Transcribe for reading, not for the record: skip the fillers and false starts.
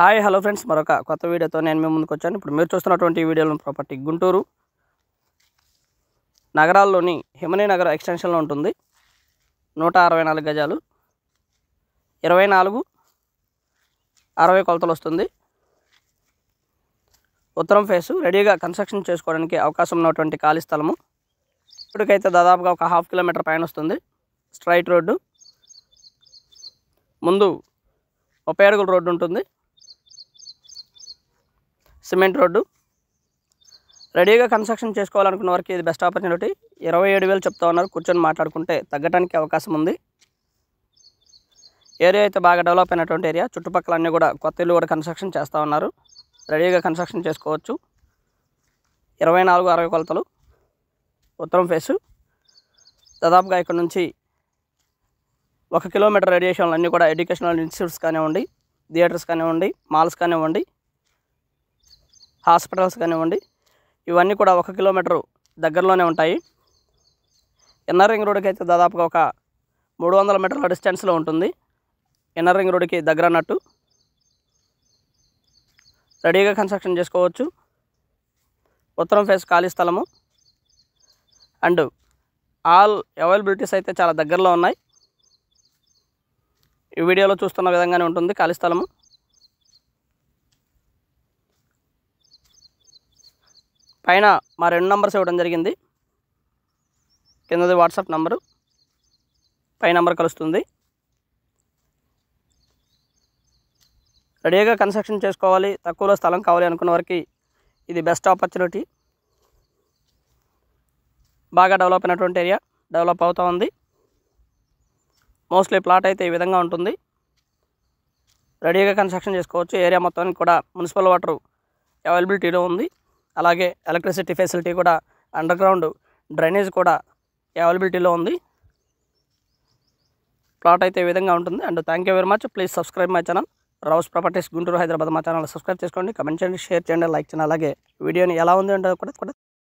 Hi hello friends, మరొక కొత్త వీడియోతో నేను మీ ముందుకు వచ్చాను. ఇప్పుడు మీరు చూస్తున్నటువంటి వీడియోలో ప్రాపర్టీ గుంటూరు నగరాల్లోని హిమనీ నగర్ ఎక్స్టెన్షన్లో ఉంటుంది. 164 గజాలు, 24-60 కొలతలు వస్తుంది. ఉత్తరం ఫేసు, రెడీగా కన్స్ట్రక్షన్ చేసుకోవడానికి అవకాశం ఉన్నటువంటి ఖాళీ స్థలము. ఇప్పటికైతే దాదాపుగా ఒక 1/2 కిలోమీటర్ పైన వస్తుంది. స్ట్రైట్ రోడ్డు, ముందు 30 అడుగుల రోడ్డు ఉంటుంది. Cement road. రెడీగా కన్స్ట్రక్షన్ చేసుకోవాలనుకున్న వారికి ఇది బెస్ట్ ఆపర్చునిటీ. 27,000 చెప్తా ఉన్నారు. కూర్చొని మాట్లాడుకుంటే తగ్గడానికి అవకాశం ఉంది. ఏరియా అయితే బాగా డెవలప్ అయినటువంటి ఏరియా. చుట్టుపక్కల అన్నీ కూడా కొత్త ఇల్లు కూడా కన్స్ట్రక్షన్ చేస్తూ ఉన్నారు. రెడీగా కన్స్ట్రక్షన్ చేసుకోవచ్చు. 24-60 కొలతలు, ఉత్తరం ఫేసు. దాదాపుగా ఇక్కడ నుంచి 1 కిలోమీటర్ రేడియేషన్లు అన్నీ కూడా ఎడ్యుకేషనల్ ఇన్స్టిట్యూట్స్ కానివ్వండి, థియేటర్స్ కానివ్వండి, మాల్స్ కానివ్వండి, హాస్పిటల్స్ కానివ్వండి, ఇవన్నీ కూడా 1 కిలోమీటర్ దగ్గరలోనే ఉంటాయి. ఇన్నర్ రింగ్ రోడ్డుకి అయితే దాదాపుగా ఒక 300 మీటర్ల డిస్టెన్స్లో ఉంటుంది. ఇన్నర్ రింగ్ రోడ్డుకి దగ్గర అన్నట్టు. రెడీగా కన్స్ట్రక్షన్ చేసుకోవచ్చు. ఉత్తరం ఫేస్ ఖాళీ స్థలము అండ్ ఆల్ అవైలబిలిటీస్ అయితే చాలా దగ్గరలో ఉన్నాయి. ఈ వీడియోలో చూస్తున్న విధంగానే ఉంటుంది ఖాళీ స్థలము. పైన మా 2 నంబర్స్ ఇవ్వడం జరిగింది. కిందది వాట్సాప్ నంబరు, పై నంబర్ కలుస్తుంది. రెడీగా కన్స్ట్రక్షన్ చేసుకోవాలి, తక్కువలో స్థలం కావాలి అనుకున్న వారికి ఇది బెస్ట్ ఆపర్చునిటీ. బాగా డెవలప్ అయినటువంటి ఏరియా, డెవలప్ అవుతూ ఉంది. మోస్ట్లీ ప్లాట్ అయితే ఈ విధంగా ఉంటుంది. రెడీగా కన్స్ట్రక్షన్ చేసుకోవచ్చు. ఏరియా మొత్తానికి కూడా మున్సిపల్ వాటర్ అవైలబిలిటీలో ఉంది. అలాగే ఎలక్ట్రిసిటీ ఫెసిలిటీ కూడా, అండర్ గ్రౌండ్ డ్రైనేజ్ కూడా అవైలబిలిటీలో ఉంది. ప్లాట్ అయితే ఈ విధంగా ఉంటుంది. And thank you very much. Please subscribe my channel Rao's properties Guntur, Hyderabad. మా ఛానల్ సబ్స్క్రైబ్ చేసుకోండి, కమెంట్ చేయండి, షేర్ చేయండి, లైక్ చేయండి. అలాగే వీడియోని ఎలా ఉంది అంటే కూడా